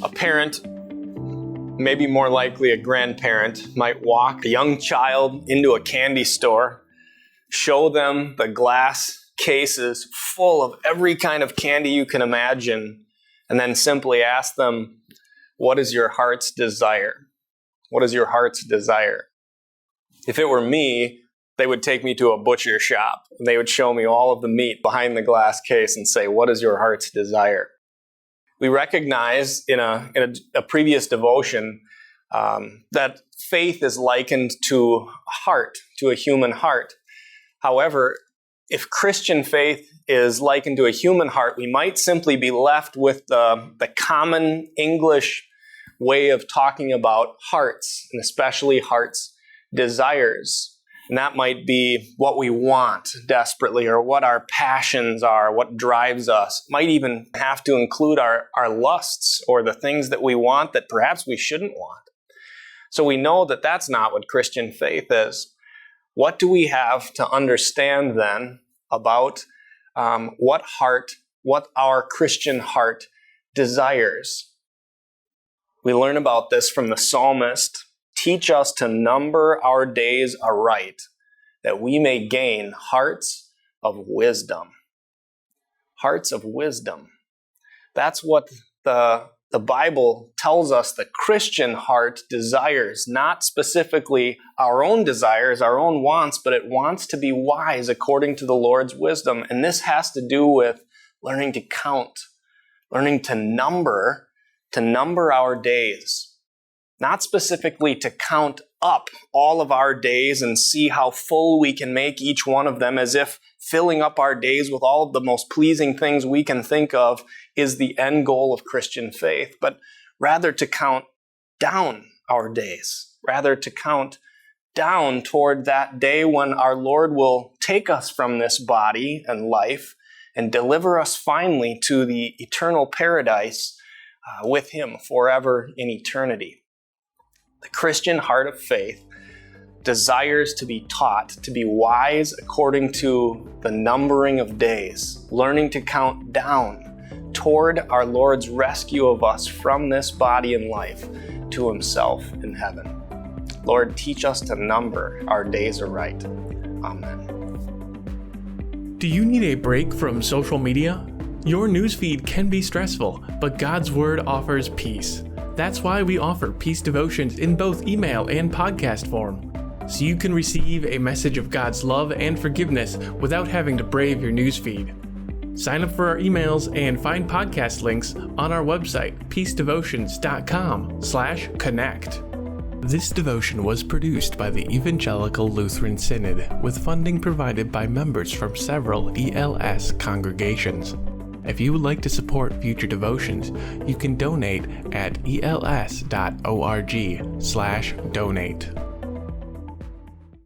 A parent, maybe more likely a grandparent, might walk a young child into a candy store, show them the glass cases full of every kind of candy you can imagine, and then simply ask them, what is your heart's desire? What is your heart's desire? If it were me, they would take me to a butcher shop, and they would show me all of the meat behind the glass case and say, what is your heart's desire? We recognize in a previous devotion that faith is likened to a heart, to a human heart. However, if Christian faith is likened to a human heart, we might simply be left with the common English way of talking about hearts, and especially hearts' desires. And that might be what we want desperately, or what our passions are, what drives us. Might even have to include our lusts, or the things that we want that perhaps we shouldn't want. So we know that that's not what Christian faith is. What do we have to understand then about what our Christian heart desires? We learn about this from the psalmist. Teach us to number our days aright, that we may gain hearts of wisdom. Hearts of wisdom. That's what the Bible tells us the Christian heart desires, not specifically our own desires, our own wants, but it wants to be wise according to the Lord's wisdom. And this has to do with learning to count, learning to number our days. Not specifically to count up all of our days and see how full we can make each one of them, as if filling up our days with all of the most pleasing things we can think of is the end goal of Christian faith, but rather to count down our days, rather to count down toward that day when our Lord will take us from this body and life and deliver us finally to the eternal paradise with Him forever in eternity. The Christian heart of faith desires to be taught to be wise according to the numbering of days, learning to count down toward our Lord's rescue of us from this body and life to Himself in heaven. Lord, teach us to number our days aright. Amen. Do you need a break from social media? Your newsfeed can be stressful, but God's Word offers peace. That's why we offer Peace Devotions in both email and podcast form, so you can receive a message of God's love and forgiveness without having to brave your newsfeed. Sign up for our emails and find podcast links on our website, peacedevotions.com/connect. This devotion was produced by the Evangelical Lutheran Synod with funding provided by members from several ELS congregations. If you would like to support future devotions, you can donate at els.org/donate.